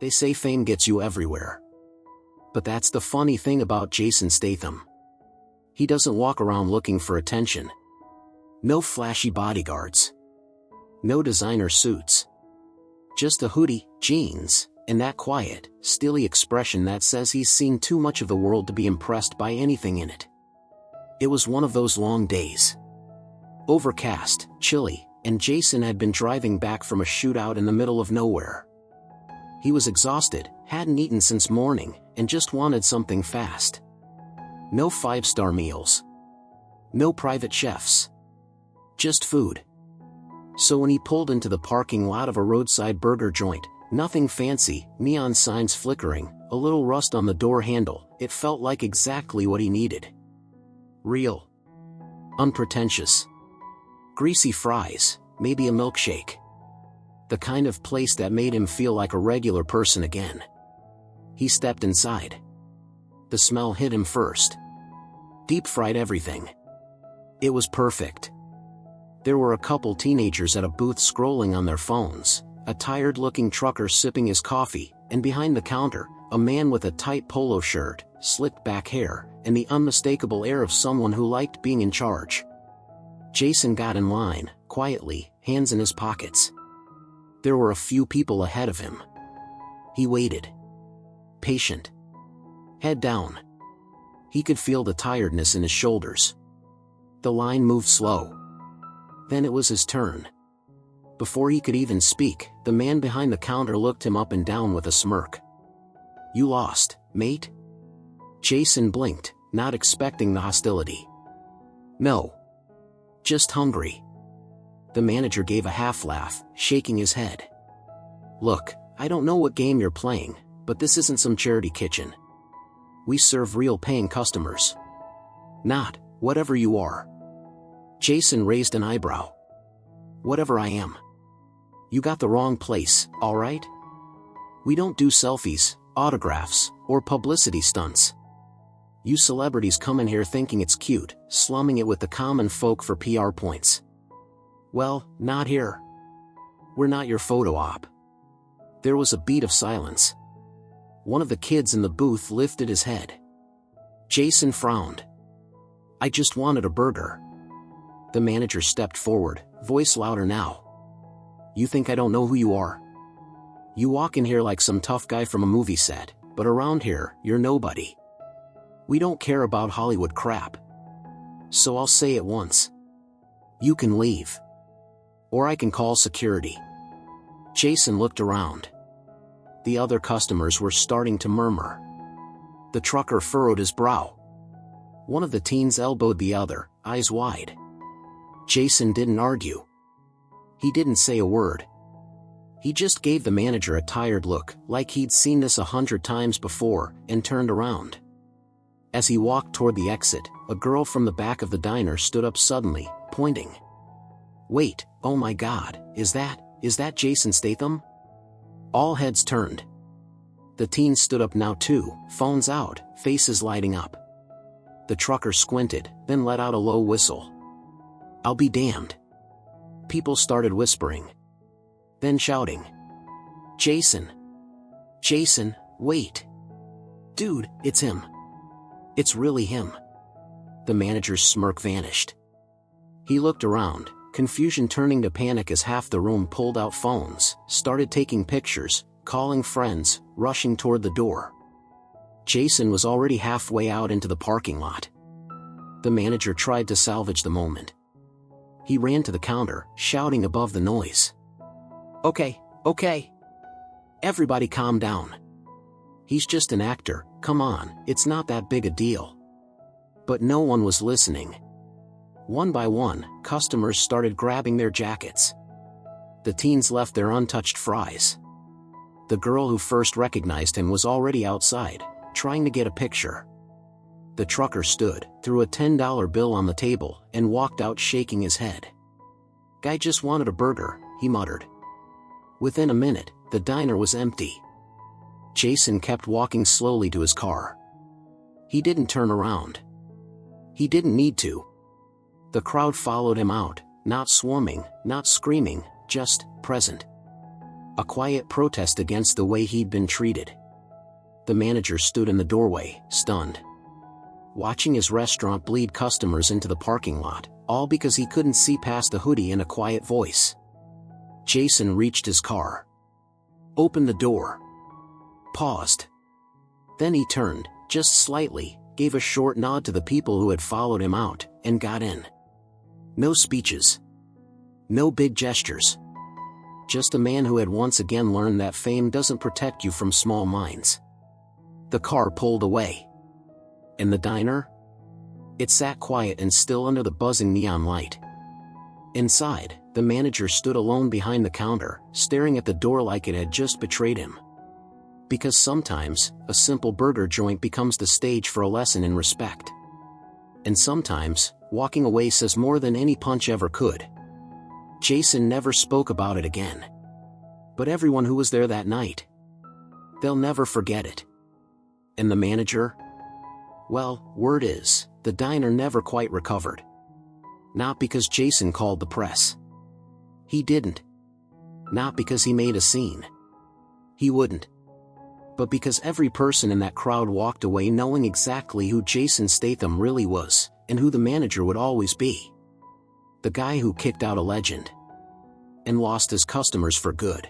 They say fame gets you everywhere. But that's the funny thing about Jason Statham. He doesn't walk around looking for attention. No flashy bodyguards. No designer suits. Just a hoodie, jeans, and that quiet, steely expression that says he's seen too much of the world to be impressed by anything in it. It was one of those long days. Overcast, chilly, and Jason had been driving back from a shootout in the middle of nowhere. He was exhausted, hadn't eaten since morning, and just wanted something fast. No five-star meals. No private chefs. Just food. So when he pulled into the parking lot of a roadside burger joint, nothing fancy, neon signs flickering, a little rust on the door handle, it felt like exactly what he needed. Real. Unpretentious. Greasy fries, maybe a milkshake. The kind of place that made him feel like a regular person again. He stepped inside. The smell hit him first. Deep-fried everything. It was perfect. There were a couple teenagers at a booth scrolling on their phones, a tired-looking trucker sipping his coffee, and behind the counter, a man with a tight polo shirt, slicked back hair, and the unmistakable air of someone who liked being in charge. Jason got in line, quietly, hands in his pockets. There were a few people ahead of him. He waited. Patient. Head down. He could feel the tiredness in his shoulders. The line moved slow. Then it was his turn. Before he could even speak, the man behind the counter looked him up and down with a smirk. "You lost, mate?" Jason blinked, not expecting the hostility. "No. Just hungry." The manager gave a half-laugh, shaking his head. "Look, I don't know what game you're playing, but this isn't some charity kitchen. We serve real paying customers. Not, whatever you are." Jason raised an eyebrow. "Whatever I am. You got the wrong place, all right? We don't do selfies, autographs, or publicity stunts. You celebrities come in here thinking it's cute, slumming it with the common folk for PR points. Well, not here. We're not your photo op." There was a beat of silence. One of the kids in the booth lifted his head. Jason frowned. "I just wanted a burger." The manager stepped forward, voice louder now. "You think I don't know who you are? You walk in here like some tough guy from a movie set, but around here, you're nobody. We don't care about Hollywood crap. So I'll say it once. You can leave. Or I can call security." Jason looked around. The other customers were starting to murmur. The trucker furrowed his brow. One of the teens elbowed the other, eyes wide. Jason didn't argue. He didn't say a word. He just gave the manager a tired look, like he'd seen this 100 times before, and turned around. As he walked toward the exit, a girl from the back of the diner stood up suddenly, pointing. "Wait, oh my God, is that Jason Statham?" All heads turned. The teens stood up now too, phones out, faces lighting up. The trucker squinted, then let out a low whistle. "I'll be damned." People started whispering. Then shouting. "Jason! Jason, wait! Dude, it's him! It's really him!" The manager's smirk vanished. He looked around, confusion turning to panic as half the room pulled out phones, started taking pictures, calling friends, rushing toward the door. Jason was already halfway out into the parking lot. The manager tried to salvage the moment. He ran to the counter, shouting above the noise. Okay. Everybody calm down. He's just an actor, come on, it's not that big a deal." But no one was listening. One by one, customers started grabbing their jackets. The teens left their untouched fries. The girl who first recognized him was already outside, trying to get a picture. The trucker stood, threw a $10 bill on the table, and walked out shaking his head. "Guy just wanted a burger," he muttered. Within a minute, the diner was empty. Jason kept walking slowly to his car. He didn't turn around. He didn't need to. The crowd followed him out, not swarming, not screaming, just present. A quiet protest against the way he'd been treated. The manager stood in the doorway, stunned, watching his restaurant bleed customers into the parking lot, all because he couldn't see past the hoodie and a quiet voice. Jason reached his car, opened the door, paused. Then he turned, just slightly, gave a short nod to the people who had followed him out, and got in. No speeches. No big gestures. Just a man who had once again learned that fame doesn't protect you from small minds. The car pulled away. In the diner? It sat quiet and still under the buzzing neon light. Inside, the manager stood alone behind the counter, staring at the door like it had just betrayed him. Because sometimes, a simple burger joint becomes the stage for a lesson in respect. And sometimes, walking away says more than any punch ever could. Jason never spoke about it again. But everyone who was there that night, they'll never forget it. And the manager? Well, word is, the diner never quite recovered. Not because Jason called the press. He didn't. Not because he made a scene. He wouldn't. But because every person in that crowd walked away knowing exactly who Jason Statham really was, and who the manager would always be. The guy who kicked out a legend. And lost his customers for good.